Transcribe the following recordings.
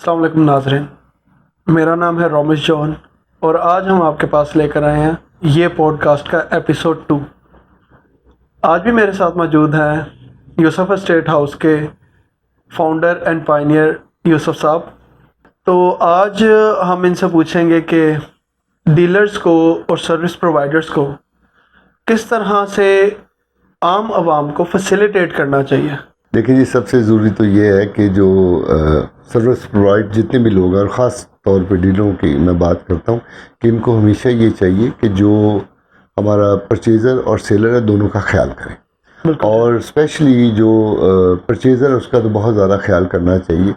अस्सलाम वालेकुम नाज़रीन, मेरा नाम है रोमिश जॉन और आज हम आपके पास लेकर आए हैं ये पॉडकास्ट का एपिसोड 2। आज भी मेरे साथ मौजूद हैं यूसुफ एस्टेट हाउस के फाउंडर एंड पायनियर यूसुफ साहब। तो आज हम इनसे पूछेंगे कि डीलर्स को और सर्विस प्रोवाइडर्स को किस तरह से आम आवाम को फैसिलिटेट करना चाहिए। देखिए जी, सबसे ज़रूरी तो ये है कि जो सर्विस प्रोवाइड जितने भी लोग हैं और ख़ास तौर पे डीलरों की मैं बात करता हूँ कि इनको हमेशा ये चाहिए कि जो हमारा परचेज़र और सेलर है दोनों का ख्याल करें, और स्पेशली जो परचेज़र है उसका तो बहुत ज़्यादा ख्याल करना चाहिए।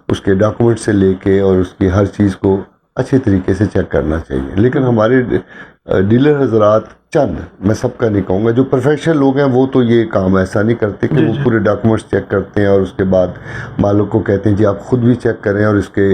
उसके डॉक्यूमेंट से लेके और उसकी हर चीज़ को अच्छे तरीके से चेक करना चाहिए। लेकिन हमारे डीलर हजरात चंद, मैं सबका नहीं कहूँगा, जो प्रोफेशनल लोग हैं वो तो ये काम ऐसा नहीं करते कि वो पूरे डॉक्यूमेंट्स चेक करते हैं और उसके बाद मालिक को कहते हैं जी आप ख़ुद भी चेक करें और इसके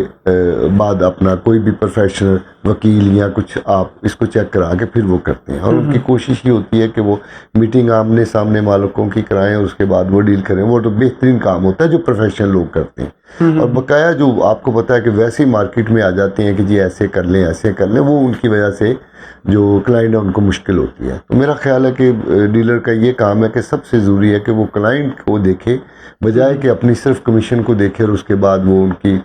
बाद अपना कोई भी प्रोफेशनल वकील या कुछ आप इसको चेक करा के फिर वो करते हैं। और उनकी कोशिश ये होती है कि वो मीटिंग आमने सामने मालिकों की कराएं और उसके बाद वो डील करें। वो तो बेहतरीन काम होता है जो प्रोफेशनल लोग करते हैं। और बकाया जो आपको पता है कि वैसे ही मार्केट में आ जाते हैं कि जी ऐसे कर लें ऐसे कर लें, वो उनकी वजह से जो क्लाइंट है उनको मुश्किल होती है। तो मेरा ख्याल है कि डीलर का ये काम है कि सबसे ज़रूरी है कि वो क्लाइंट को देखे बजाय कि अपनी सिर्फ कमीशन को देखे और उसके बाद वो उनकी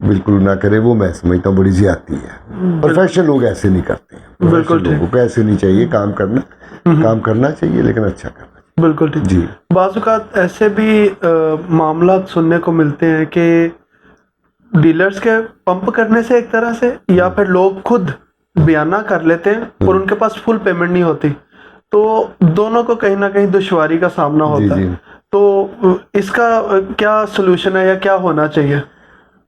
बिल्कुल ना करे। वो मैं समझता हूँ बड़ी ज़्यादती है। प्रोफेशनल लोग ऐसे नहीं करते हैं। बिल्कुल लोगों को ऐसे नहीं चाहिए काम करना। काम करना चाहिए लेकिन अच्छा करना। बिल्कुल ठीक जी। बाज़-औक़ात ऐसे भी मामला सुनने को मिलते हैं कि डीलर्स के पंप करने से एक तरह से, या फिर लोग खुद बयाना कर लेते हैं और उनके पास फुल पेमेंट नहीं होती, तो दोनों को कहीं ना कहीं दुश्वारी का सामना होता है। तो इसका क्या सलूशन है या क्या होना चाहिए?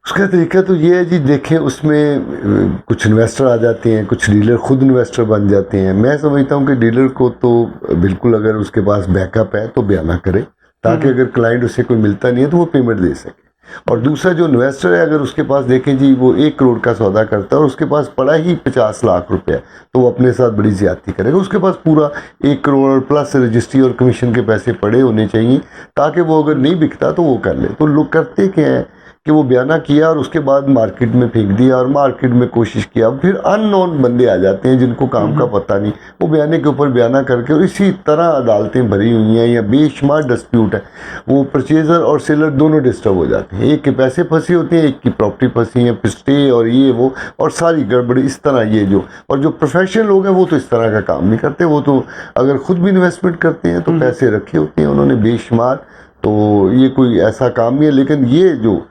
उसका तरीका तो ये है जी, देखें उसमें कुछ इन्वेस्टर आ जाते हैं, कुछ डीलर खुद इन्वेस्टर बन जाते हैं। मैं समझता हूँ कि डीलर को तो बिल्कुल अगर उसके पास बैकअप है तो बयाना करे, ताकि अगर क्लाइंट उसे कोई मिलता नहीं है तो वो पेमेंट दे सके। और दूसरा जो इन्वेस्टर है, अगर उसके पास देखें जी वो 1 करोड़ का सौदा करता है और उसके पास पड़ा ही 50 लाख रुपया, तो वो अपने साथ बड़ी ज्यादती करेगा। उसके पास पूरा 1 करोड़ प्लस रजिस्ट्री और कमीशन के पैसे पड़े होने चाहिए, ताकि वो अगर नहीं बिकता तो वो कर ले। तो लोग करते क्या है कि वो बयाना किया और उसके बाद मार्केट में फेंक दिया और मार्केट में कोशिश किया। फिर अननोन बंदे आ जाते हैं जिनको काम का पता नहीं, वो बयाने के ऊपर बयाना करके, और इसी तरह अदालतें भरी हुई हैं या बेशुमार डिस्प्यूट है। वो परचेज़र और सेलर दोनों डिस्टर्ब हो जाते हैं। एक के पैसे फंसे होते हैं, एक की प्रॉपर्टी फंसी है, स्टे और ये वो और सारी गड़बड़ी इस तरह। ये जो और जो प्रोफेशनल लोग हैं वो तो इस तरह का काम नहीं करते। वो तो अगर खुद भी इन्वेस्टमेंट करते हैं तो पैसे रखे होते हैं उन्होंने बेशुमार। तो ये कोई ऐसा काम नहीं है। लेकिन ये जो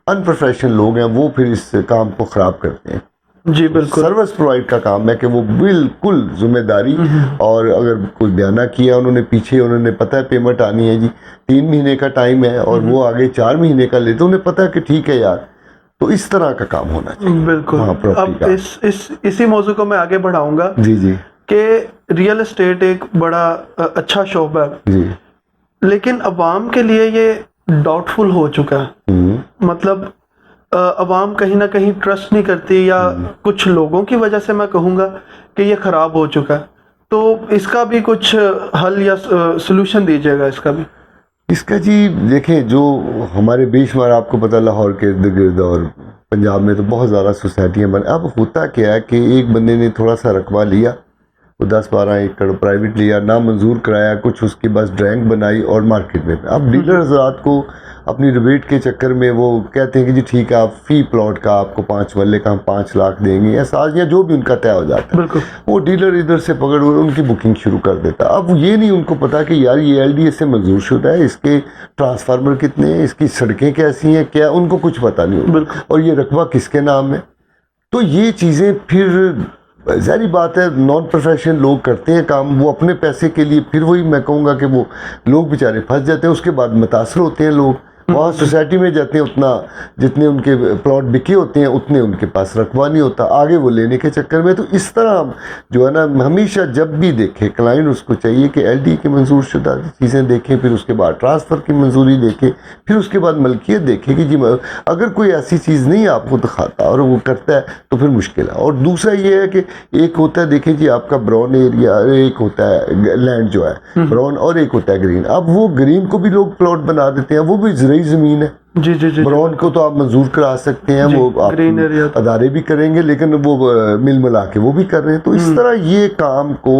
अनप्रोफेशनल लोग हैं वो फिर इस काम को ख़राब करते हैं। जी बिल्कुल। सर्विस प्रोवाइड का काम है कि वो बिल्कुल जिम्मेदारी, और अगर कोई बयाना किया उन्होंने पीछे, उन्होंने पता है पेमेंट आनी है जी 3 महीने का टाइम है और वो आगे 4 महीने का लेते, उन्हें पता है कि ठीक है यार, तो इस तरह का काम होना चाहिए। बिल्कुल। अब इसी मौजू को मैं आगे बढ़ाऊंगा जी जी कि रियल एस्टेट एक बड़ा अच्छा शोबा है जी, लेकिन अवाम के लिए ये डाउटफुल हो चुका है। मतलब अवाम कहीं ना कहीं ट्रस्ट नहीं करती, या कुछ लोगों की वजह से मैं कहूँगा कि ये ख़राब हो चुका है। तो इसका भी कुछ हल या सलूशन दीजिएगा इसका भी। इसका जी देखें, जो हमारे बेशुमार आपको पता लाहौर के इर्द गिर्द और पंजाब में तो बहुत ज़्यादा सोसाइटियाँ बन। अब होता क्या है कि एक बंदे ने थोड़ा सा रकबा लिया, वो 10-12 एकड़ प्राइवेट लिया, ना मंजूर कराया कुछ, उसके बस ड्रैंक बनाई और मार्केट में। अब डीलर हज़रात को अपनी रिबेट के चक्कर में वो कहते हैं कि जी ठीक है आप फी प्लॉट का आपको 5 मरले का हम 5 लाख देंगे या 7, या जो भी उनका तय हो जाता है। वो डीलर इधर से पकड़ उनकी बुकिंग शुरू कर देता। अब ये नहीं उनको पता कि यार ये LDA से मंजूर शुदा है, इसके ट्रांसफार्मर कितने हैं, इसकी सड़कें कैसी हैं, क्या, उनको कुछ पता नहीं होता, और ये रकबा किसके नाम है। तो ये चीज़ें फिर ज़ाहिर बात है नॉन प्रोफेशनल लोग करते हैं काम, वो अपने पैसे के लिए। फिर वही मैं कहूँगा कि वो लोग बेचारे फंस जाते हैं। उसके बाद मुतासर होते हैं लोग, वहाँ सोसाइटी में जाते हैं, उतना जितने उनके प्लॉट बिके होते हैं उतने उनके पास रकबा नहीं होता, आगे वो लेने के चक्कर में। तो इस तरह जो है ना, हमेशा जब भी देखे क्लाइंट उसको चाहिए कि LD की मंजूर शुदा चीज़ें देखें, फिर उसके बाद ट्रांसफ़र की मंजूरी देखें, फिर उसके बाद मलकियत देखें कि जी अगर कोई ऐसी चीज़ नहीं आपको दिखाता और वो करता है तो फिर मुश्किल है। और दूसरा ये है कि एक होता है, देखें जी आपका ब्राउन एरिया, एक होता है लैंड जो है ब्राउन, और एक होता है ग्रीन। अब वो ग्रीन को भी लोग प्लॉट बना देते हैं, वो भी ज़रूरी बड़ी ज़मीन है, जी जी जी, ब्राउन को तो आप मंजूर करा सकते हैं, जी, वो आप ग्रीन एरिया अदारे भी करेंगे, लेकिन वो मिल मिला के वो भी कर रहे हैं। तो इस तरह ये काम को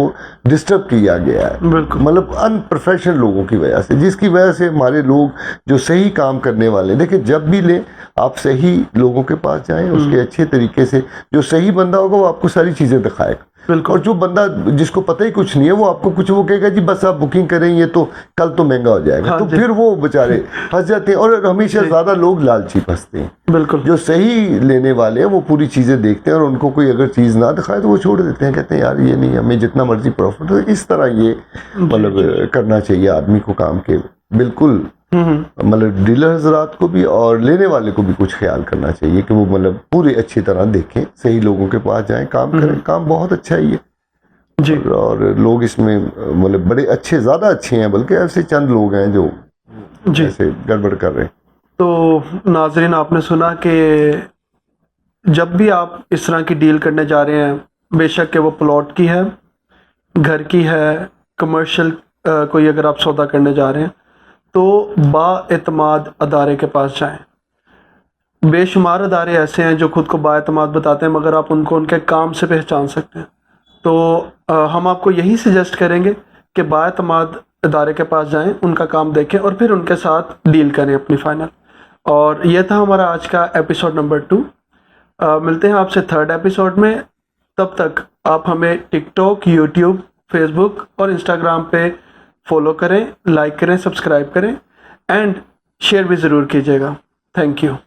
डिस्टर्ब किया गया है, बिल्कुल। मतलब अनप्रोफेशनल लोगों की वजह से, जिसकी वजह से हमारे लोग जो सही काम करने वाले, देखिए जब भी लें आप सही लोगों के पास जाएं, उसके अच्छे तरीके से, जो सही बंदा होगा वो आपको सारी चीज़ें दिखाएगा। बिल्कुल। और जो बंदा जिसको पता ही कुछ नहीं है, वो आपको कुछ वो कहेगा जी बस आप बुकिंग करें, ये तो कल तो महंगा हो जाएगा। हाँ तो जी। फिर वो बेचारे फंस जाते हैं, और हमेशा ज़्यादा लोग लालची फंसते हैं। बिल्कुल। जो सही लेने वाले हैं वो पूरी चीज़ें देखते हैं, और उनको कोई अगर चीज़ ना दिखाए तो वो छोड़ देते हैं, कहते हैं यार ये नहीं, हमें जितना मर्जी प्रॉफिट हो। इस तरह ये मतलब करना चाहिए आदमी को काम के, बिल्कुल मतलब डीलर हजरात को भी और लेने वाले को भी कुछ ख्याल करना चाहिए कि वो मतलब पूरी अच्छी तरह देखें, सही लोगों के पास जाएं, काम करें। काम बहुत अच्छा है ये जी। और लोग इसमें मतलब बड़े अच्छे, ज़्यादा अच्छे हैं, बल्कि ऐसे चंद लोग हैं जो जी। ऐसे गड़बड़ कर रहे हैं। तो नाजरीन, आपने सुना कि जब भी आप इस तरह की डील करने जा रहे हैं, बेशक कि वो प्लॉट की है, घर की है, कमर्शियल कोई अगर आप सौदा करने जा रहे हैं, तो बाएतमाद अदारे के पास जाएं। बेशुमार अदारे ऐसे हैं जो खुद को बाएतमाद बताते हैं, मगर आप उनको उनके काम से पहचान सकते हैं। तो हम आपको यही सजेस्ट करेंगे कि बाएतमाद अदारे के पास जाएं, उनका काम देखें और फिर उनके साथ डील करें अपनी फाइनल। और यह था हमारा आज का एपिसोड नंबर 2। मिलते हैं आपसे 3rd एपिसोड में। तब तक आप हमें टिकटॉक, यूट्यूब, फेसबुक और इंस्टाग्राम पे फॉलो करें, लाइक करें, सब्सक्राइब करें एंड शेयर भी ज़रूर कीजिएगा। Thank you.